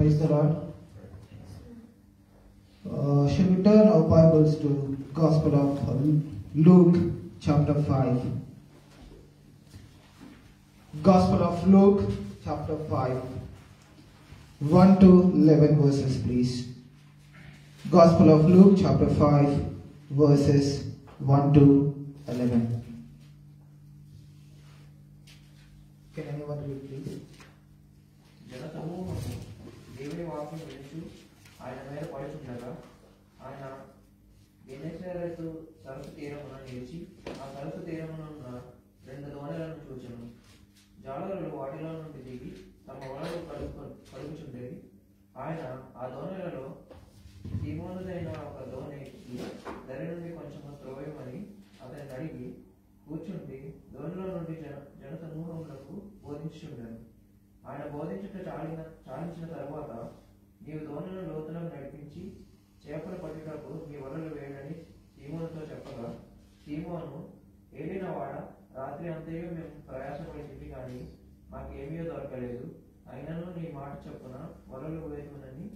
Praise the Lord. Shall we turn our Bibles to Gospel of Luke chapter 5. Gospel of Luke chapter 5. 1 to 11 verses, please. Gospel of Luke chapter 5 verses 1 to 11. Can anyone read, please? జనసమూహము దేవుని వాక్యం వినుచు ఆయన మీద పడుచుండగా ఆయన గెనెసరెతు సరస్సు తీరమున నిలిచి ఆ సరస్సు తీరమునున్న 2 దోణులను చూచెను. జాలరులు వాటిలో నుండి దిగి తమ వలలు కడుపుచుండేవి. ఆయన ఆ దోణులలో సీమోనుదైన ఒక దోణి దరి నుండి కొంచెము త్రోయమని అతన్ని అడిగి కూర్చుండి దోణిలో నుండి జనసమూహములకు బోధించుచుండెను. ఆయన బోధించుట చాలించిన తరువాత, నీవు దోణిని లోతులకు నడిపించి చేపలు పట్టుటకు మీ వలలు వేయడని సీమోనుతో చెప్పగా, సీమోను, ఏలినవాడ, రాత్రి అంతయు మేము ప్రయాసపడింది కానీ మాకేమీ దొరకలేదు. అయినను నీ మాట చొప్పున వలలు వేయమని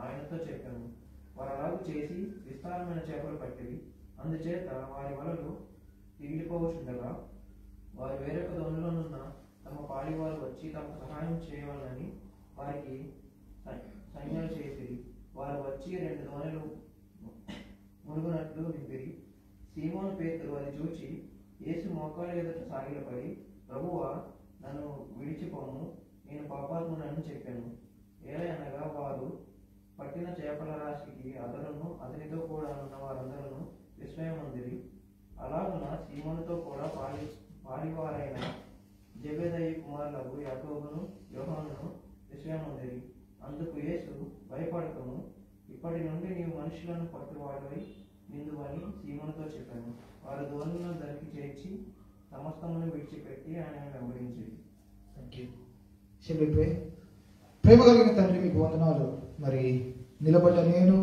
ఆయనతో చెప్పాను. వారు అలాగూ చేసి విస్తారమైన చేపలు పట్టివి. అందుచేత వారి వలలు తిరిగిపోవచ్చుండగా వారు వేరొక దోణిలోనున్న తమ పాలివారు వచ్చి తమకు సహాయం చేయవాలని వారికి సైన్యాలు చేసిరి. వారు వచ్చి 2 దోణులు మునుగునట్లు నింపిరి. సీమోను పేతురు అది చూచి యేసు మోకాళ్ళ ఎదుట సాగిలపడి, ప్రభువా, నన్ను విడిచిపోము, నేను పాపాత్ముడని చెప్పాను. ఏలయనగా వారు పట్టిన చేపల రాశికి అతడును అతనితో కూడా ఉన్న వారందరూ విస్మయమందిరి. అలాగున సీమోనుతో కూడా పాలివారైన జెబెదయి కుమారులకు యాకోబును యోహానును విషయముందిరి. అందుకు యేసు, భయపడకము, ఇప్పటి నుండి నీవు మనుషులను పట్టువాడవై నిందువని సీమోనుతో చెప్పాను. వారు దోణులను దానికి చేర్చి సమస్తమును విడిచిపెట్టి ఆయన వెంబడించిరి. Shall we pray? ప్రేమ కలిగిన తండ్రి, మీకు వందనాలు. మరి నిలబడ్డ నేను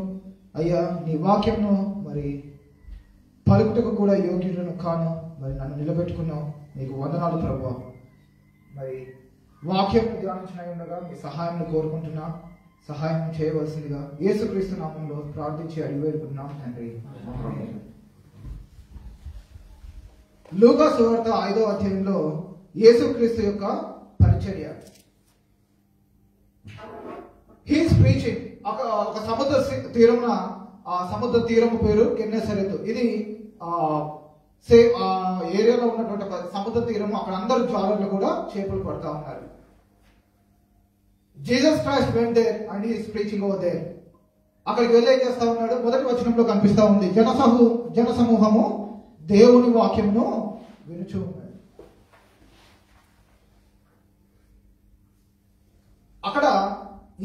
అయ్యా నీ వాక్యంను మరి పలుకుటకు కూడా యోగ్యులను కాను. మరి నన్ను నిలబెట్టుకున్నావు, నీకు వందనాలు ప్రభువా. మరి వాక్యం ధ్యానించిన ఉండగా మీ సహాయం కోరుకుంటున్నా, సహాయం చేయవలసిందిగా యేసుక్రీస్తు నామంలో ప్రార్థించి అడిగి వేడుకుంటున్నాం తండ్రి. లూకా సువార్త 5వ అధ్యాయంలో యేసుక్రీస్తు యొక్క పరిచర్య. He's preaching. ఒక సముద్ర తీరమున, ఆ సముద్ర తీరము పేరు గెన్నెసరెతు. ఇది ఏరియాలో ఉన్నటువంటి ఒక సముద్ర తీరము. అక్కడ అందరూ జాలర్లు కూడా చేపలు పడతా ఉన్నారు. Jesus Christ went there and he is preaching over there. అక్కడికి వెళ్ళి ఏం చేస్తా ఉన్నాడు? మొదటి వచనంలో కనిపిస్తా ఉంది, జనసమూహము దేవుని వాక్యమును వినుచు ఉన్నాడు. అక్కడ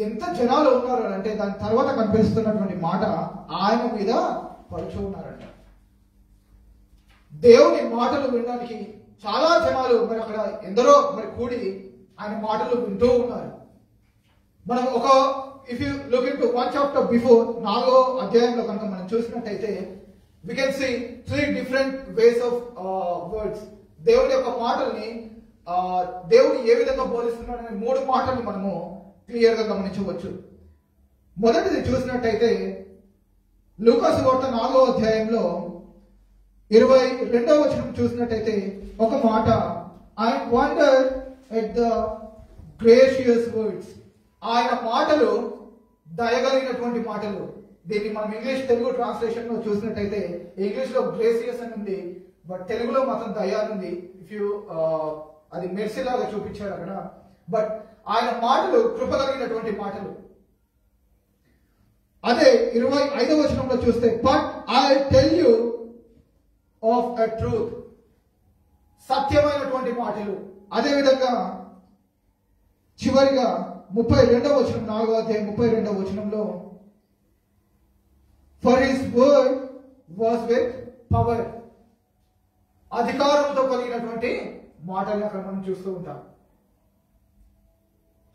ఎంత జనాలు ఉన్నారు అంటే దాని తర్వాత కనిపిస్తున్నటువంటి మాట, ఆయన మీద పడుచు ఉన్నారంట. దేవుని మాటలు వినడానికి చాలా జనాలు మరి అక్కడ ఎందరో మరి కూడి ఆయన మాటలు వింటూ ఉన్నారు. మనం if you look into 1 chapter before, 4వ అధ్యాయంలో కనుక మనం చూసినట్టయితే we can see 3 different ways of words. దేవుని యొక్క మాటల్ని దేవుడు ఏ విధంగా బోధిస్తున్నాడు అనే 3 మాటల్ని మనము క్లియర్ గా గమనించవచ్చు. మొదటిది చూసినట్టయితే లూకా సువార్త 4వ అధ్యాయంలో 22వ వచనం చూసినట్టయితే ఒక మాట, I wonder at the gracious words. ఆయన మాటలు దయగలిగినటువంటి మాటలు. దీన్ని మనం ఇంగ్లీష్ తెలుగు ట్రాన్స్లేషన్ లో చూసినట్టయితే ఇంగ్లీష్ లో గ్రేసియస్ అని ఉంది, బట్ తెలుగులో మాత్రం దయ అని ఉంది. ఇఫ్ యూ అది మెర్సీ లాగా చూపించారు అక్కడ. బట్ ఆయన మాటలు కృపగలిగినటువంటి మాటలు. అదే 25వ వచనంలో చూస్తే, but I tell you of a truth. సత్యమైనటువంటి మాటలు. అదే విధంగా చివరిగా 32వ వచనం, 4వ అధ్యాయం 32వ వచనంలో, for his word was with power. అధికారంతో కలిగినటువంటి మాటలు అక్కడ మనం చూస్తూ ఉంటాం.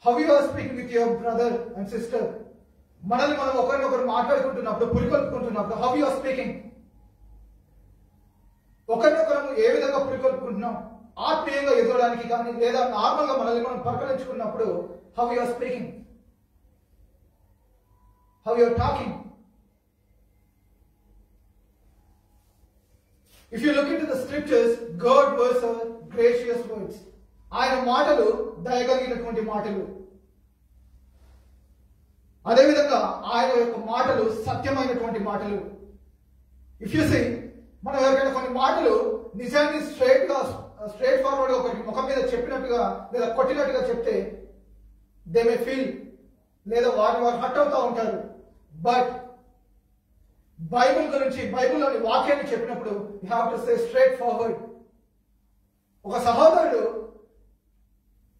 How you are speaking with your brother and sister. మనల్ని మనం ఒకరినొకరు మాట్లాడుకుంటున్నప్పుడు, పురికొల్పుకుంటున్నప్పుడు, హౌ యు ఆర్ స్పీకింగ్. ఒకరినొకరు ఏ విధంగా పురికొల్పుకుంటున్నాం? ఆత్మీయంగా ఎదగడానికి కానీ లేదా నార్మల్ గా మనల్ని మనం పరికరించుకున్నప్పుడు how you are speaking. how you are talking. If you look into the scriptures, God was a gracious words. ఆయన మాటలు దయగలిగినటువంటి మాటలు. అదేవిధంగా ఆయన యొక్క మాటలు సత్యమైనటువంటి మాటలు. ఇఫ్ యు సీ, మనం ఎవరికైనా కొన్ని మాటలు నిజాన్ని స్ట్రైట్ ఫార్వర్డ్ గా ఒకటి ముఖం మీద చెప్పినట్టుగా లేదా కొట్టినట్టుగా చెప్తే దే మే ఫీల్, లేదా వారు హర్ట్ అవుతూ ఉంటారు. బట్ బైబిల్ గురించి, బైబిల్లోని వాక్యాన్ని చెప్పినప్పుడు you have to say straight forward. ఒక సహోదరుడు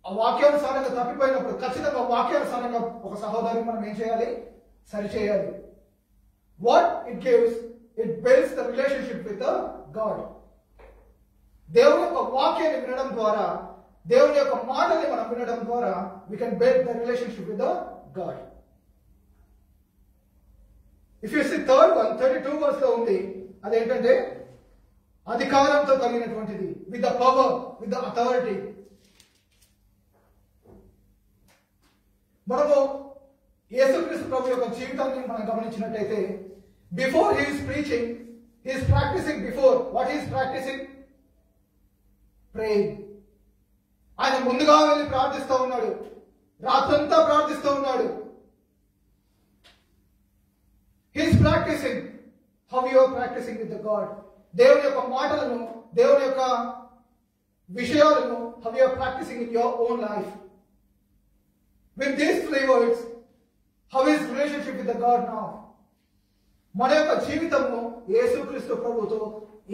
ఆ వాక్యానుసారంగా తప్పిపోయినప్పుడు ఖచ్చితంగా వాక్యానుసారంగా ఒక సహోదరుని మనం ఏం చేయాలి? సరిచేయాలి. What it gives, it builds the relationship with the God. దేవుని యొక్క వాక్యాన్ని వినడం ద్వారా, దేవుని యొక్క మాటని మనం వినడం ద్వారా we can build the relationship with the God. If you see third one, 32 verse లో ఉంది. అదేంటంటే అధికారంతో కలిగినటువంటిది, with the power, with the authority. మనము యేసుక్రీస్తు ప్రభు యొక్క జీవితాన్ని మనం గమనించినట్లయితే, before he is preaching, he is practising. Before what he is practising? Praying. ఆయన ముందుగా వెళ్ళి ప్రార్థిస్తూ ఉన్నాడు, రాత్రంతా ప్రార్థిస్తూ ఉన్నాడు. He is practising. How you are practising with the God? దేవుని యొక్క మాటలను, దేవుని యొక్క విషయాలను how you are practising in your own life. With these three words, how is relationship with the God now? మన యొక్క జీవితము యేసుక్రీస్తు ప్రభువుతో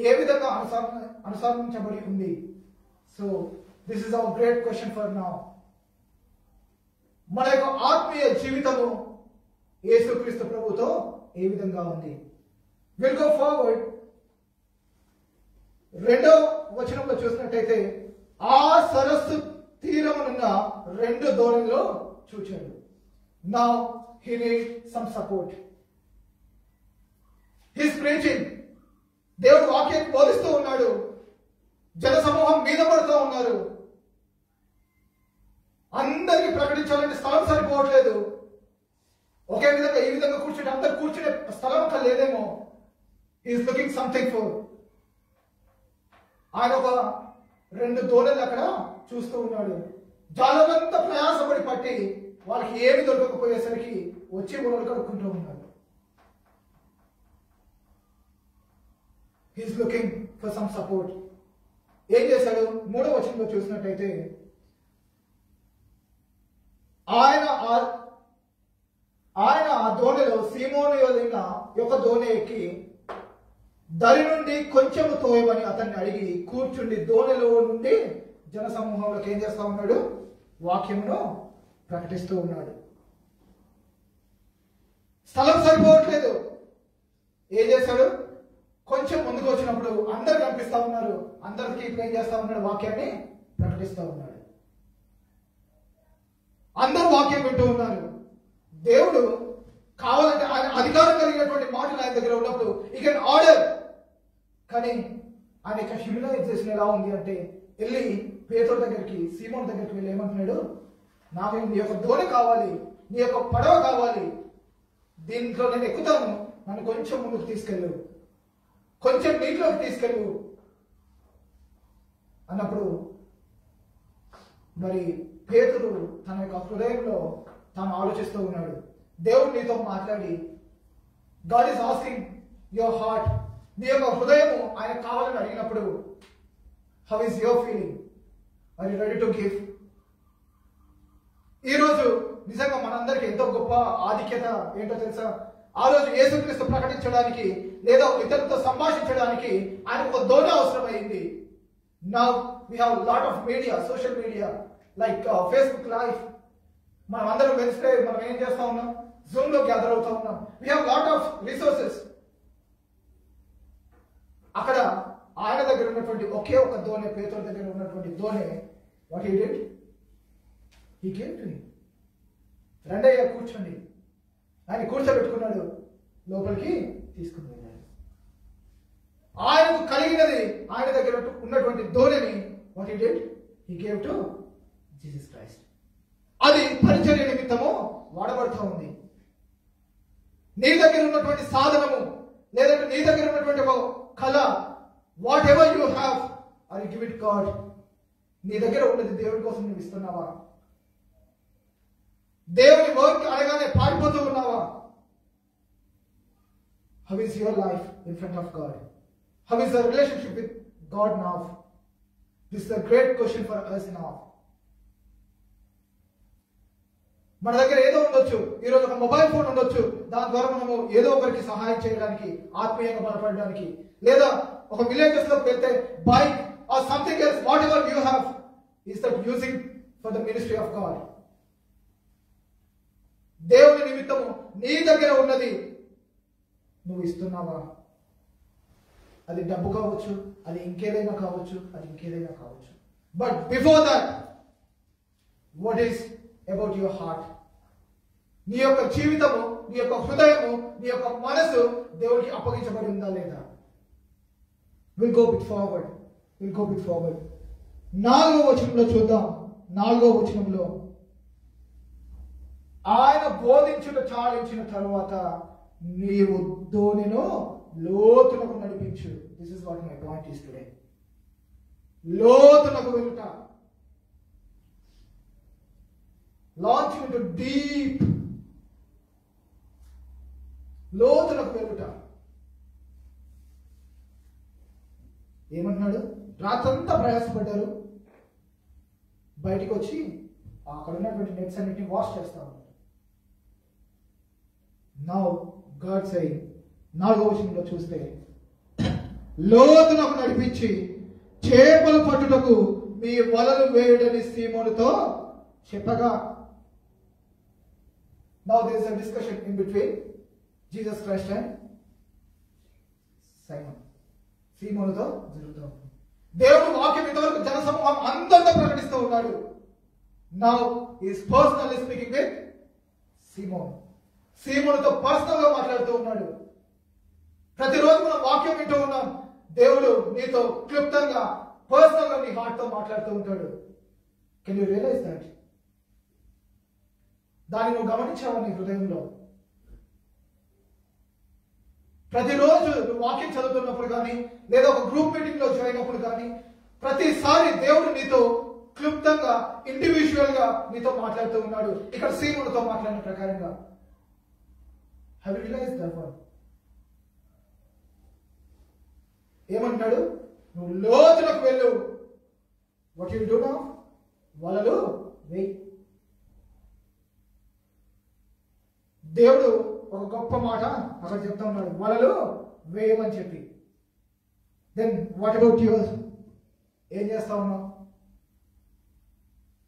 ఏ విధంగా అనుసరించబడి ఉంది? So this is our great question for now. మన యొక్క ఆత్మీయ జీవితము యేసుక్రీస్తు ప్రభువుతో ఏ విధంగా ఉంది? Will go forward. 2వ వచనంలో చూసినట్టయితే, ఆ సరస్సు తీరమునున్న 2 దోణిలో చూచాడు. Now he need some support. He is preaching. దేవుడు వాక్యాన్ని బోధిస్తూ ఉన్నాడు. జన సమూహం మీద పడుతూ ఉన్నారు. అందరికీ ప్రకటించాలంటే స్థలం సరిపోవట్లేదు. ఒకే విధంగా ఈ విధంగా కూర్చుంటే అందరు కూర్చునే స్థలం అక్కడ లేదేమో. He is looking something for. ఆయన ఒక 2 దోణెలు అక్కడ చూస్తూ ఉన్నాడు. జాలమంతా ప్రయాసపడి పట్టి వాళ్ళకి ఏమి దొరకకపోయేసరికి వచ్చి ఊరలు కడుక్కుంటూ ఉన్నాడు. He is looking for some support. ఏం చేశాడు? 3వ వచనంలో చూసినట్టయితే, ఆయన ఆ దోణిలో సీమోను యొక్క దోణి ఎక్కి దరి నుండి కొంచెము తోయమని అతన్ని అడిగి కూర్చుండి దోణిలో నుండి జన సమూహంలోకి ఏం చేస్తా ఉన్నాడు? వాక్యమును ప్రకటిస్తూ ఉన్నాడు. స్థలం సరిపోవట్లేదు. ఏం చేశాడు? కొంచెం ముందుకు వచ్చినప్పుడు అందరు కనిపిస్తా ఉన్నారు. అందరికి ఏం చేస్తా ఉన్నాడు? వాక్యాన్ని ప్రకటిస్తూ ఉన్నాడు. అందరూ వాక్యం వింటూ ఉన్నారు. దేవుడు కావాలంటే ఆయన అధికారం కలిగినటువంటి మాటలు ఆయన దగ్గర ఉన్నప్పుడు ఈ కెన్ ఆర్డర్. కానీ ఆయన యొక్క హ్యూమనైజేషన్ ఎలా ఉంది అంటే, వెళ్ళి పేతురు దగ్గరికి, సీమోను దగ్గరికి వెళ్ళి ఏమంటున్నాడు? నాకు నీ యొక్క దోణి కావాలి, నీ యొక్క పడవ కావాలి, దీంట్లో నేను ఎక్కుతాను, నన్ను కొంచెం ముందుకు తీసుకెళ్ళు, కొంచెం నీటిలోకి తీసుకెళ్ళు అన్నప్పుడు మరి పేతురు తన యొక్క హృదయంలో తాను ఆలోచిస్తూ ఉన్నాడు. దేవుడు నీతో మాట్లాడి, God is asking your heart, నీ యొక్క హృదయము ఆయన కావాలని అడిగినప్పుడు how is your feeling? Are you ready to give? ఈరోజు నిజంగా మనందరికీ ఎంతో గొప్ప ఆధిక్యత ఏంటో తెలుసా? ఆ రోజు యేసుక్రీస్తు ప్రకటించడానికి లేదా ఇతరులతో సంభాషించడానికి ఆయనకు ఒక దోణి అవసరమైంది. Now we have lot of media, social media like Facebook live. మనం అందరం వెన్స్డే మనం ఏం చేస్తా ఉన్నాం? జూమ్ లో గ్యాదర్ అవుతా ఉన్నాం. We have lot of resources. అక్కడ ఆయన దగ్గర ఉన్నటువంటి ఒకే ఒక దోణి, పేతురు దగ్గర ఉన్నటువంటి దోణి, what he did? He came to him. రండయ్య కూర్చోండి. ఆయన కూర్చోబెట్టుకున్నాడు, లోపలికి తీసుకుని వెళ్ళాడు. ఆయనకు కలిగినది, ఆయన దగ్గర ఉన్నటువంటి దోణిని what he did? He gave to Jesus Christ. అది పరిచర్య నిమిత్తము వాడబడుతూ ఉంది. నీ దగ్గర ఉన్నటువంటి సాధనము, లేదంటే నీ దగ్గర ఉన్నటువంటి ఒక కళ, whatever you have, are you give it God. నీ దగ్గర ఉన్నది దేవుడి కోసం నువ్వు ఇస్తున్నావా? దేవుని వర్క్ అనగానే పారిపోతూ ఉన్నావా? How is your life in front of God? How is the relationship with God now? This is a great question for us now. మన దగ్గర ఏదో ఉండొచ్చు, ఈరోజు ఒక మొబైల్ ఫోన్ ఉండొచ్చు, దాని ద్వారా మనము ఏదో ఒకరికి సహాయం చేయడానికి, ఆత్మీయంగా బలపడడానికి, లేదా ఒక విలేజెస్ లోకి వెళ్తే bike or something else, what ever you have, is that using for the ministry of God. దేవుని నిమిత్తము నీ దగ్గర ఉన్నది నువ్వు ఇస్తున్నావా? అది డబ్బు కావచ్చు, అది ఇంకేదైనా కావచ్చు, అది ఇంకేదైనా కావచ్చు. But before that, what is about your heart? నీ యొక్క జీవితము, నీ యొక్క హృదయము, నీ యొక్క మనసు దేవుడికి అప్పగించబడి ఉందా లేదా? Will go bit forward, will go bit forward. 4వ వచనంలో చూద్దాం. 4వ వచనంలో ఆయన బోధించుట చాలించిన తరువాత నీవు దోణిను లోతునకు నడిపించు. This is what my point is today. లోతునకు వెళ్ళుట, లాంచ్ ఇంటూ డీప్, లోతునకు వెళ్ళుట. ఏమంటున్నాడు? రాత్రంతా ప్రయాసపడ్డారు, బయటికి వచ్చి అక్కడ ఉన్నటువంటి నెట్స్ అన్నిటిని వాష్ చేస్తా ఉన్నారు. నౌ గాడ్ సేయింగ్, 4వ వచనంలో చూస్తే, లోతునకు నడిపించి చేపలు పట్టుటకు మీ వలలు వేయడని సీమోనుతో చెప్పగా. Now there is a discussion in between Jesus Christ and Simon. సీమోనుతో జరుగుతూ ఉంది. దేవుడు వాక్యం ఇంతవరకు జనసమూహం అంతంతా ప్రకటిస్తూ ఉన్నాడు. Now is personally speaking with Simon. సీమోనుతో పర్సనల్ గా మాట్లాడుతూ ఉన్నాడు. ప్రతిరోజు మనం వాక్యం వింటూ ఉన్నాం. దేవుడు నీతో క్లుప్తంగా, పర్సనల్ గా నీ హార్ట్ తో మాట్లాడుతూ ఉంటాడు. Can you realise that? దాన్ని నువ్వు గమనించావా నీ హృదయంలో? ప్రతిరోజు నువ్వు వాక్యం చదువుతున్నప్పుడు కానీ, లేదా ఒక గ్రూప్ మీటింగ్ లో జాయిన్ అయినప్పుడు కానీ, ప్రతిసారి దేవుడు నీతో క్లుప్తంగా, ఇండివిజువల్ గా నీతో మాట్లాడుతూ ఉన్నాడు. ఇక్కడ సీమోనుతో మాట్లాడిన ప్రకారంగా. Have you realized that one? ఏమంటాడు? నువ్వు లోతులకు వెళ్ళు. What you do now? వలలు వేయి. దేవుడు ఒక గొప్ప మాట అక్కడ చెప్తా ఉన్నాడు, వలలు వేయమని చెప్పి. Then what about your? ఏం చేస్తా ఉన్నావు?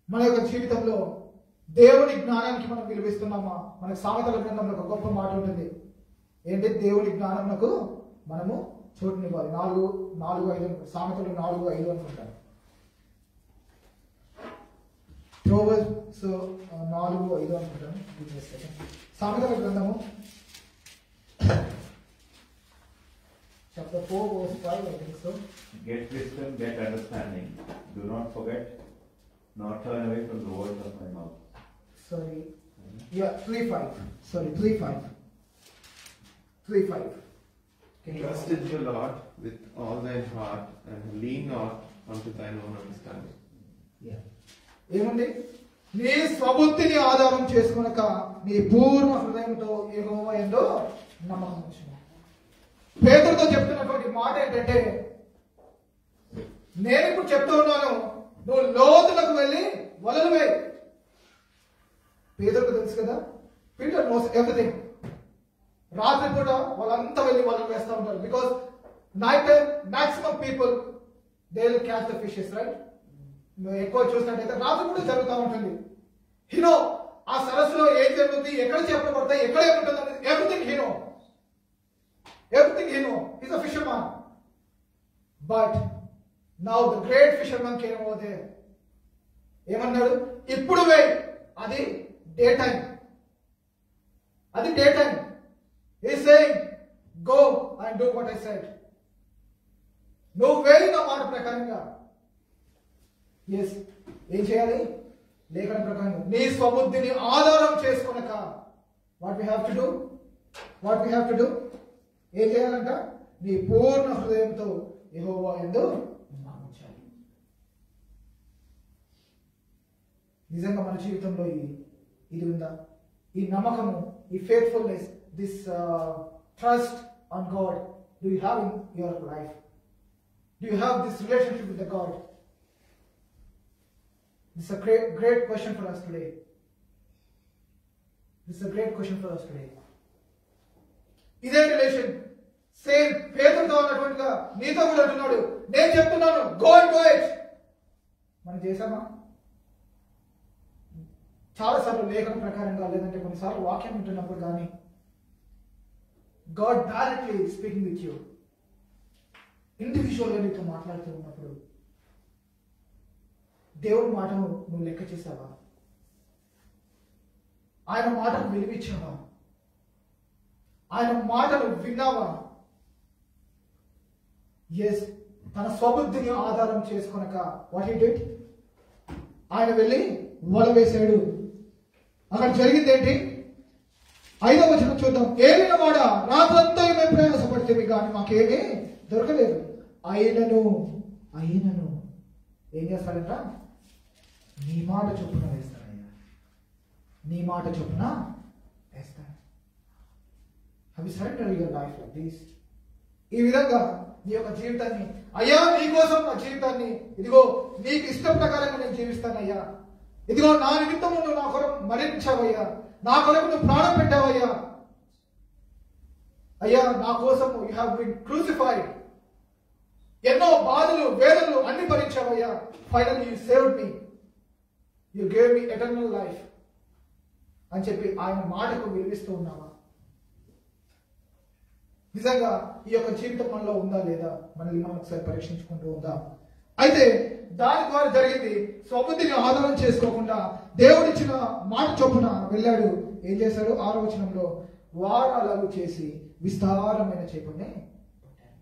మన యొక్క జీవితంలో దేవుని జ్ఞానానికి మనం విలువిస్తున్నామా? మనకు సామెతల గ్రంథంలో ఒక గొప్ప మాట ఉంటుంది. ఏంటి? దేవుని జ్ఞానంకు మనము చోటునివ్వాలి. 4:5 సామెతలు 4:5 అనుకుంటాను. Proverbs 4:5 అనుకుంటాను. సామెతల గ్రంథము chapter 4 verse 5, I think so. Get wisdom, get understanding. Do not forget, nor turn away from the words of my mouth. Sorry. Yeah, 3:5. Sorry, 3:5. 3:5. Can you Trust in the Lord with all thine heart and lean not unto thine own understanding. Yeah. ఏమండి? నీ స్వబుద్ధిని ఆధారం చేసుకొనక నీ పూర్ణ హృదయంతో యెహోవా యందు నమ్మకం ఉంచుము. పేతురుతో చెప్తున్నటువంటి మాట ఏంటంటే, నేను ఇప్పుడు చెప్తూ ఉన్నాను, నువ్వు లోతులకు వెళ్ళి వలలు వేయి. పేతురుకు తెలుసు కదా, పీటర్ నోస్ ఎవ్రీథింగ్. రాత్రిపూట వాళ్ళంతా వెళ్ళి వలలు వేస్తూ ఉంటారు. Because night time maximum people they will catch the fishes, right? నువ్వు ఎక్కువ చూసినట్టయితే రాత్రిపూట జరుగుతూ ఉంటుంది. హీనో ఆ సరస్సులో ఏం జరుగుతుంది, ఎక్కడ చేపలు పడతాయి, ఎక్కడ ఏముంటుంది అనేది everything Hino. Everything he know. He's a fisherman. But now the great fisherman came over there. ఏమన్నాడు? ఇప్పుడు వేయ్. అది డే టైం. అది day time. He saying, go and do what I said. నువ్వు వేయి నా మాట ప్రకారంగా. Yes. ఏం చేయాలి? లేఖన ప్రకారంగా నీ స్వబుద్ధిని ఆధారం చేసుకొనక. What we have to do? What we have to do? ఏం చేయాలంట? నీ పూర్ణ హృదయంతో యెహోవా యందు నమ్మించాలి. నిజంగా మన జీవితంలో ఇది ఉందా? ఈ నమ్మకము, ఈ faithfulness, this trust on God, do you have in your life? Do you have this relationship with the God? This is a great question for us today. This is a great question for us today. ఇదే relation same పేతురుతో ఉన్నటువంటిగా నీతో కూడా అంటున్నాడు. నేను చెప్తున్నాను, go and do it. మనం చేసామా? చాలాసార్లు లేఖన ప్రకారంగా, లేదంటే కొన్నిసార్లు వాక్యం వింటున్నప్పుడు కానీ God directly speaking with you, ఇండివిజువల్గా నీతో మాట్లాడుతూ ఉన్నప్పుడు దేవుడి మాటను నువ్వు లెక్క చేసావా? ఆయన మాటను విలువించావా? ఆయన మాటను విన్నావా? ఎస్, తన స్వబుద్ధిని ఆధారం చేసుకొనక వాట్ హి డిడ్, ఆయన వెళ్ళి వల వేశాడు. అక్కడ జరిగింది ఏంటి? 5వ వచనం చూద్దాం. ఏలిన వాడ, రాత్రంతా మేము ప్రయాసపడితే కానీ మాకేమీ దొరకలేదు. అయినను ఏం చేస్తాడంట? నీ మాట చొప్పున వేస్తాడయ్యా, నీ మాట చొప్పున వేస్తాడు. Have you surrendered your life like this? ఈ విధంగా నీ యొక్క జీవితాన్ని, అయ్యా నీకోసం నా జీవితాన్ని, ఇదిగో నీకు ఇష్టం ప్రకారంగా నేను జీవిస్తానయ్యా, ఇదిగో నా నిమిత్తము నువ్వు నా కొరకు మరణించావయ్యా, నా కొరకు నువ్వు ప్రాణం పెట్టావయ్యా, అయ్యా నా కోసము యు హ్యావ్ బీన్ క్రూసిఫైడ్, ఎన్నో బాధలు వేదనలు అన్ని భరించావయ్యా, finally you saved me, you gave me eternal life అని చెప్పి ఆయన మాటకు విలువిస్తూ ఉన్నావా? నిజంగా ఈ యొక్క జీవితం మనలో ఉందా లేదా? మనల్ని మనం ఒకసారి పరీక్షించుకుంటూ ఉందా? అయితే దాని ద్వారా జరిగింది, స్వబుద్ధిని ఆధారం చేసుకోకుండా దేవుడిచ్చిన మాట చొప్పున వెళ్ళాడు. ఏం చేశాడు? 6వ వచనంలో, వారు అలాగూ చేసి విస్తారమైన చేపల్ని పట్టారు.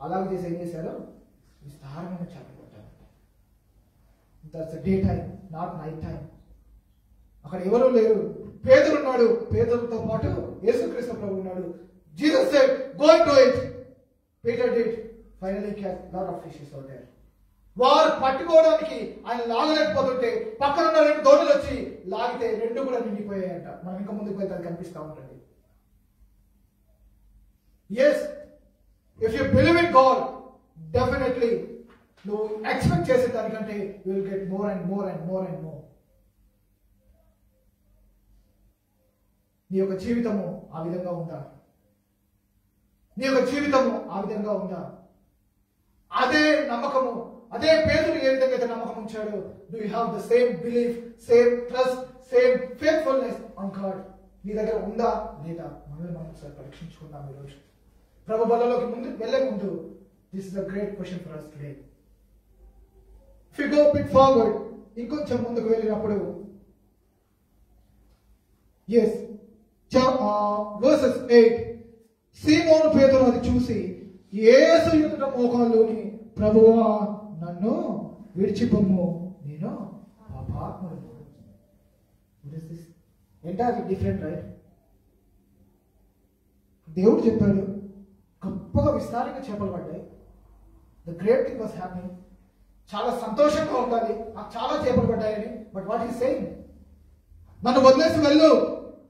అలాగ చేసి ఏం చేశారు? విస్తారమైన చేపలు పట్టారు. That's day time, not night time. అక్కడ ఎవరూ లేరు. పేతురు ఉన్నాడు, పేతురుతో పాటు యేసుక్రీస్తు ప్రభు ఉన్నాడు. Jesus said, go and do it. Peter did. Finally caught lot of fishes out there. వారు పట్టుకోవడానికి ఆయన లాగలేకపోతుంటే పక్కన ఉన్న 2 దోణులు వచ్చి లాగితే 2 కూడా నిండిపోయాయంట. మనం ఇంకా ముందుకు వెళ్తే అది కనిపిస్తూ ఉంటుంది. Yes, if you believe in God, definitely నువ్వు ఎక్స్పెక్ట్ చేసే దానికంటే you will get more and more and more and more. నీ యొక్క జీవితము ఆ విధంగా ఉందా? నీ యొక్క జీవితము ఆ విధంగా ఉందా? అదే నమ్మకము, అదే పేతురు ఏ విధంగా అయితే నమ్మకం ఉంచాడు, do you have the same belief, same trust, same faithfulness on God? నీ దగ్గర ఉందా లేదా? మనల్ని మనం ఒకసారి పరీక్షించుకుందాం ఈరోజు. ప్రభు బలలోకి ముందుకు వెళ్ళే ముందు, this is a great question for us today. If you go a bit forward, ఇంకొంచెం ముందుకు వెళ్ళినప్పుడు, yes, verses 8, సీమోను పేతురు అది చూసి యేసు ఎదుట మోకాల్లోని, ప్రభువా నన్ను విడిచిపొమ్ము, నేను పాపాత్ముడను. Entirely different, right? దేవుడు చెప్పాడు, గొప్పగా విస్తారంగా చేపలు పడ్డాయి. The great thing was happening. చాలా సంతోషంగా ఉండాలి, నాకు చాలా చేపలు పడ్డాయని. But what is saying? నన్ను వదిలేసి వెళ్ళు,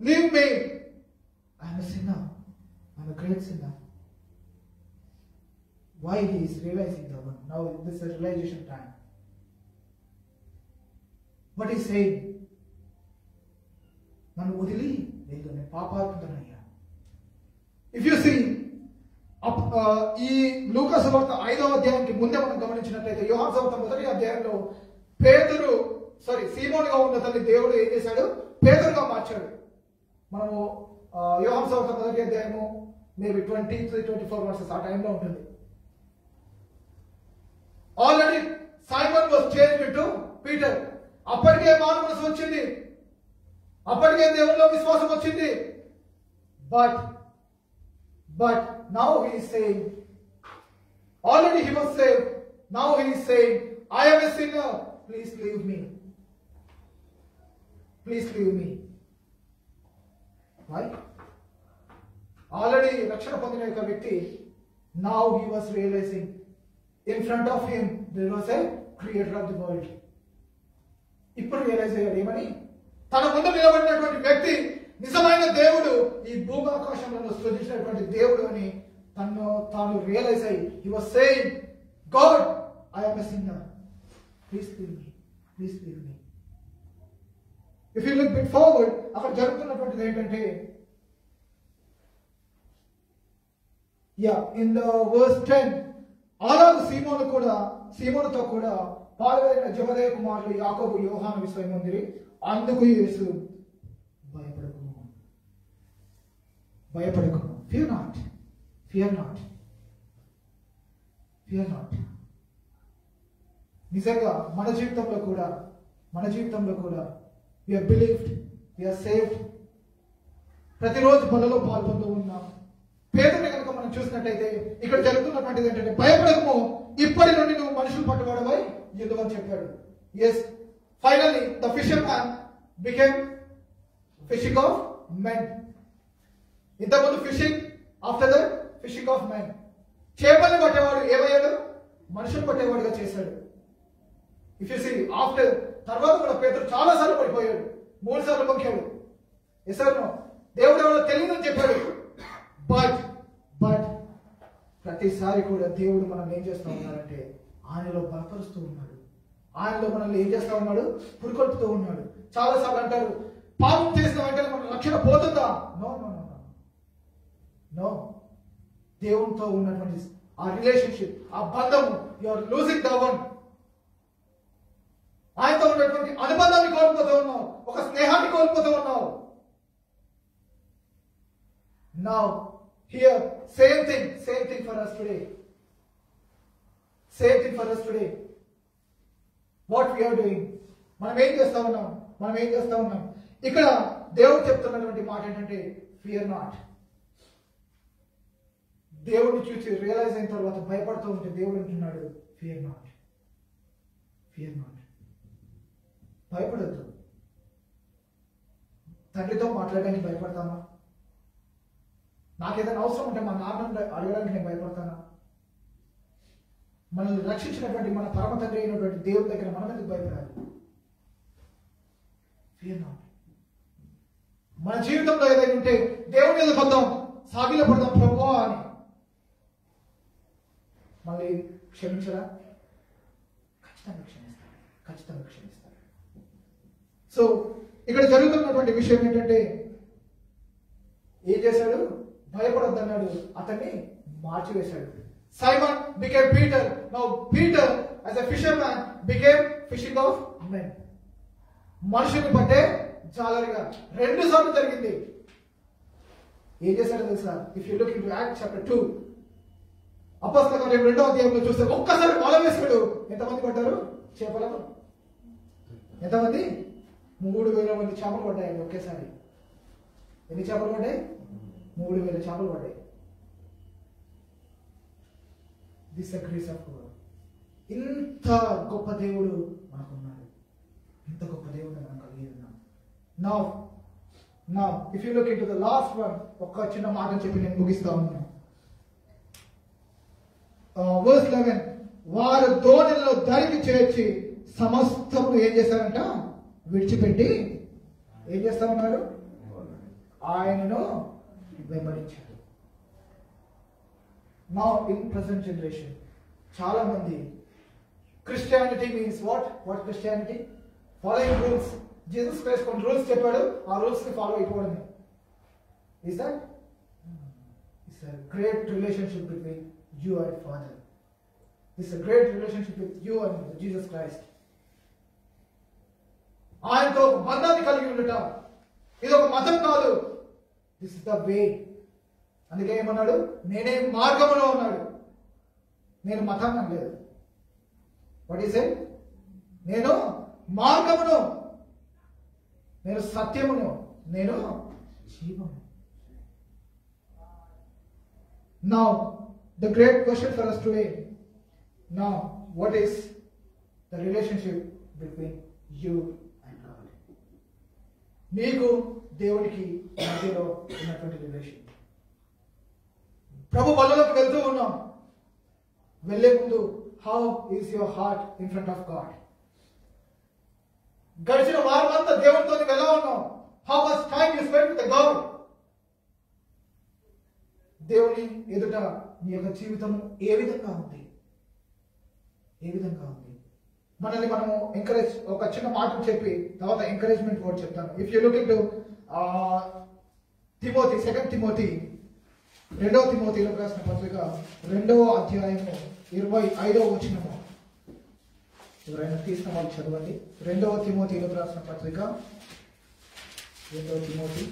leave me, I'm a sinner, I'm a great sinner. Why he is realizing that one? Now this is realization time. What he is saying? Nanu udili vellu ne paapatmudanayya. If you see ఈ లూకా సువార్త 5వ అధ్యాయానికి ముందే మనం గమనించినట్లయితే, యోహాను సువార్త 1వ అధ్యాయంలో పేతురు సీమోనుగా ఉన్న తల్లి దేవుడు ఏం చేశాడు? పేతురుగా మార్చాడు. మనము యోహాను సువార్త 1వ అధ్యాయము మేబీ 23-24 వర్సెస్ ఆ టైంలో ఉంటుంది. Already Simon was changed to Peter. అప్పటికే మారు మనసు వచ్చింది, అప్పటికే దేవునిలో విశ్వాసం వచ్చింది. But now he is saying, already he was saved, now he is saying, I am a sinner, please leave me, please leave me. Why? ఆల్రెడీ రక్షణ పొందిన యొక్క వ్యక్తి now he was realising in front of him there was a creator of the world. ఇప్పుడు realise అయ్యాడు ఏమని, తన ముందు నిలబడినటువంటి వ్యక్తి నిజమైన దేవుడు, ఈ భూమాకాశంలో సృజించినటువంటి దేవుడు అని తాను రియలైజ్ అయ్యి he was saying God I am a sinner, please feel me, please feel me. If you look bit forward, అక్కడ జరుగుతున్నటువంటిది ఏంటంటే ఇన్ ద వర్స్ 10 అలాగే సీమోనుతో కూడా పాలువైన జబదయ కుమారులు యాకోబు యోహాను విషయం ఉంది. అందుకు యేసు భయపడకుము, fear not, fear not, fear not. నిజంగా మన జీవితంలో కూడా we are believed, we are saved. ప్రతిరోజు బలలో పాల్గొంటూ ఉన్నాం. పేదని కనుక మనం చూసినట్టయితే ఇక్కడ జరుగుతున్నటువంటిది ఏంటంటే భయపడకము, ఇప్పటి నుండి నువ్వు మనుషులు పట్టుబడవై ఎందుకని చెప్పాడు. Yes, finally the fisher man became fishing of men. ఇంతకుముందు fishing, after that fishing of men. చేపల్ని పట్టేవాడు ఏమయ్యాడు, మనుషులు పట్టేవాడుగా చేశాడు. ఇఫ్ యు సీ ఆఫ్టర్ తర్వాత కూడా పేతురు చాలా సార్లు పడిపోయాడు, 3 సార్లు మొక్కాడు. ఎసర్నో దేవుడు ఎవరో తెలియదని చెప్పాడు. బట్ ప్రతిసారి కూడా దేవుడు మనం ఏం చేస్తూ ఉన్నాడంటే ఆయనలో బలపరుస్తూ ఉన్నాడు. ఆయనలో మనల్ని ఏం చేస్తూ ఉన్నాడు, పురుకొల్పుతూ ఉన్నాడు. చాలా సార్లు అంటారు పాపం చేసిన వెంటనే మన రక్షణ పోతుందా? No no no no no. దేవునితో ఉన్నటువంటి ఆ రిలేషన్షిప్, ఆ బంధము, you are losing the one. ఆయనతో ఉన్నటువంటి అనుబంధాన్ని కోల్పోతూ ఉన్నావు, ఒక స్నేహాన్ని కోల్పోతూ ఉన్నావు. Now here same thing for us today. Same thing for us today. What we are doing, మనం ఏం చేస్తా ఉన్నాం. ఇక్కడ దేవుడు చెప్తున్నటువంటి మాట ఏంటంటే ఫియర్ నాట్. దేవుడిని చూసి రియలైజ్ అయిన తర్వాత భయపడుతూ ఉంటే దేవుడు అంటున్నాడు ఫియర్ నాట్, ఫియర్ నాట్. భయపడద్దు. తండ్రితో మాట్లాడడానికి భయపడతామా? నాకేదైనా అవసరం ఉంటే మా నాన్న అడగడానికి నేను భయపడతానా? మనల్ని రక్షించినటువంటి మన పరమ తండ్రి అయినటువంటి దేవుడి దగ్గర మనం ఎందుకు భయపడాలి? Fear not. మన జీవితంలో ఏదైనా ఉంటే దేవుని మీద పడదాం, సాగిల పడదాం ప్రభువా అని. మళ్ళీ క్షమించరా? ఖచ్చితంగా క్షమిస్తాడు. సో ఇక్కడ జరుగుతున్నటువంటి విషయం ఏంటంటే ఏం చేశాడు? భయపడొద్దన్నాడు, అతన్ని మార్చివేశాడు. Simon became Peter. Now Peter as a fisherman became fishing of men. మనుషుని పట్టే జాలరిగా 2 సార్లు జరిగింది. ఏం చేశాడో తెలుసా? If you look into act chapter 2, అపోస్తల కార్యం 2వ అధ్యాయంలో చూస్తే ఒక్కసారి వల వేశాడు. ఎంతమంది పడ్డారు చేపలకు? ఎంతమంది? 3,000 మంది చేపలు పడ్డాయి ఒకేసారి. ఎన్ని చేపలు పడ్డాయి? 3,000 చేపలు పడ్డాయి. This grace of God. ఇంత గొప్ప దేవుడు మనకున్నాడు, ఇంత గొప్ప దేవుడు మనం కలిగి ఉన్నాం. Now if you look into the last one, ఒక్క చిన్న మాట చెప్పి నేను ముగిస్తా ఉన్నాను. వర్స్ 11, వారు దోణిలో దరికి చేర్చి సమస్తము ఏం చేశారంట? విడిచిపెట్టి ఏం చేస్తా ఉన్నారు? ఆయనను వెంబడించారు. నౌ ఇన్ ప్రెసెంట్ జనరేషన్ చాలా మంది Christianity means what Christianity? Following rules. Jesus Christ కొన్ని రూల్స్ చెప్పాడు, ఆ రూల్స్ ని ఫాలో అయిపోవడమే. Is that? It's a great relationship between you and Father. It's a great relationship with you and Jesus Christ. ఆయనతో బంధాన్ని కలిగి ఉండటం ఇది ఒక మతం కాదు. This is the way. అందుకే ఏమన్నాడు? నేనే మార్గములో ఉన్నాడు. నేను మతం అనలేదు. What is it? నేను మార్గమును, నేను సత్యమును, నేను జీవము. Now the great question for us today, now what is the relationship between you and God? నీకు దేవునికి మధ్యలో ఉన్నటువంటి రిలేషన్. ప్రభు బల్లలోకి వెళ్తూ ఉన్నాం. వెళ్ళే ముందు how is your heart in front of God? గడిచిన వారం అంతా దేవునితో ఎలా ఉన్నాం? How much time you spend with God? దేవుని ఎదుట నీ యొక్క జీవితం ఏ విధంగా ఉంది? ఏ విధంగా ఉంది? మనల్ని మనము ఎంకరేజ్, ఒక చిన్న మాట చెప్పి తర్వాత ఎంకరేజ్మెంట్ వర్డ్ చెప్తాను. If you look into Timothy, 2 Timothy, 2వ తిమోతిలో రాసిన పత్రిక 2వ అధ్యాయము 25వ వచనము. ఎవరైనా తీసిన వాళ్ళు చదవండి. 2వ తిమోతిలో రాసిన పత్రిక 2వ తిమోతి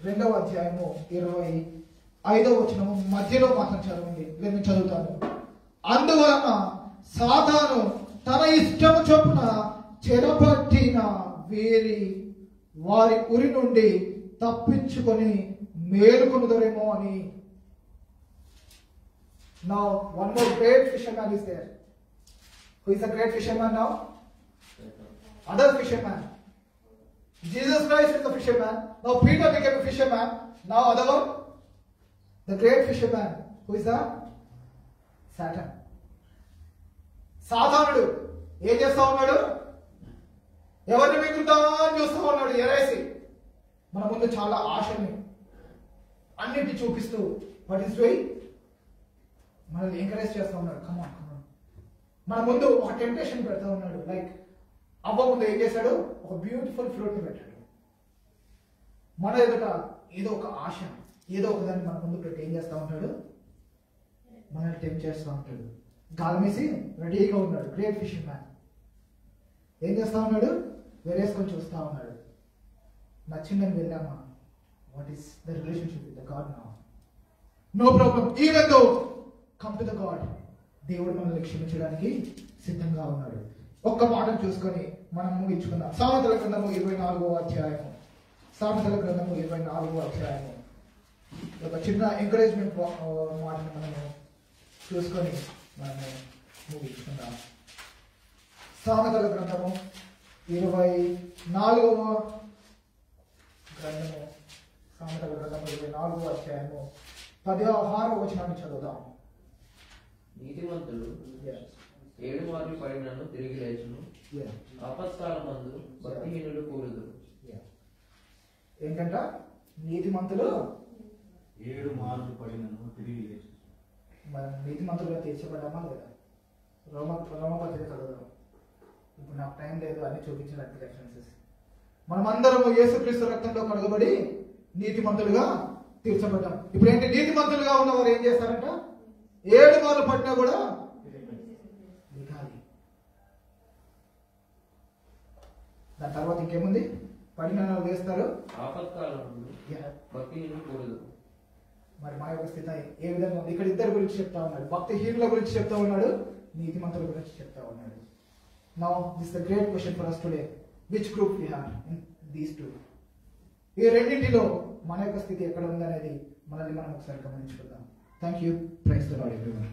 2వ అధ్యాయము 25వ వచనము మధ్యలో మాత్రం చదవండి. నేను చదువుతాను. అందువలన సాతాను తన ఇష్టము చొప్పున చెరపట్టిన వారి ఉరి నుండి తప్పించుకొని మేలుకొనుదరేమో అని. Now one more great fisherman is there. Who is the great fisherman now? Other fisherman. Jesus Christ is the fisherman. Now Peter became a fisherman. Now other one, the great fisherman. Who is that? Satan. సాతానుడు ఏం చేస్తా ఉన్నాడు? ఎవరిని మిగులుతా అని చూస్తా ఉన్నాడు ఎరేసి. మన ముందు చాలా ఆశని అన్నిటిని చూపిస్తూ వాట్ ఈస్ డూయింగ్, మనల్ని ఎంకరేజ్ చేస్తా ఉన్నాడు. కమాన్ కమాన్. మన ముందు ఒక టెంప్టేషన్ పెడతా ఉన్నాడు. లైక్ అవ్వ ముందు ఏం చేశాడు? ఒక బ్యూటిఫుల్ ఫ్రూట్ పెట్టాడు. మన ఎదుట ఏదో ఒక ఆశ, ఏదో ఒక దాన్ని మన ముందు పెట్టి ఏం చేస్తా ఉంటాడు? మనల్ని టెంప్ట్ చేస్తూ ఉంటాడు. గాలమేసి రెడీగా ఉన్నాడు గ్రేట్ ఫిషింగ్ మ్యాన్. ఏం చేస్తా ఉన్నాడు? వేరేసుకొని చూస్తా ఉన్నాడు. నచ్చిందని వెళ్ళామా? What is the relationship with the God now? No problem, even though come to the God. దేవుడు మనల్ని క్షమించడానికి సిద్ధంగా ఉన్నాడు. ఒక్క మాటను చూసుకొని మనం ముగించుకుందాం. సామెతల గ్రంథము 24వ అధ్యాయము. సామెతల గ్రంథము 24వ అధ్యాయము. ఒక చిన్న ఎంకరేజ్మెంట్ మాటను మనము చూసుకొని మనము ముగించుకుందాం. సామెతల గ్రంథము 24వ గ్రంథము. సామెతల గ్రంథము 24వ అధ్యాయము 16వ వచనాన్ని చదువుదాం. నీతిమంతులు 7 మార్లు పడినను తిరిగి లేచును, ఆపత్కాలమందు భక్తిహీనులు కూలుదురు. ఏంటంట? నీతిమంతులు 7 మార్లు పడినను తిరిగి లేచు. మనం నీతిమంతులుగా తీర్చబడ్డామా లేదా? రోమపత్రిక చదువుదాం. ఇప్పుడు నాకు టైం లేదు అన్ని చూపించడానికి రెఫరెన్సెస్. మనమందరము యేసుక్రీస్తు రక్తంలో కడగబడి నీతిమంతులుగా తీర్చబడ్డాం. ఇప్పుడు ఏంటి? నీతిమంతులుగా ఉన్నవారు ఏం చేస్తారంట? 7 మార్లు పడినా కూడా దిగాలి. దాని తర్వాత ఇంకేముంది? పడిన వేస్తారు, ఆపత్కాలమందు భక్తిహీనులు కూలుదురు. మరి మా యొక్క స్థితి ఏ విధంగా ఉంది? ఇక్కడ ఇద్దరు గురించి చెప్తా ఉన్నాడు. భక్తిహీనుల గురించి చెప్తా ఉన్నాడు, నీతిమంతుల గురించి చెప్తా ఉన్నాడు. Now this the great question for us today. Which group we have in these two? ఈ రెండింటిలో మన యొక్క స్థితి ఎక్కడ ఉందనేది మనల్ని మనం ఒకసారి గమనించుకుందాం. Thank you. Praise the Lord everyone.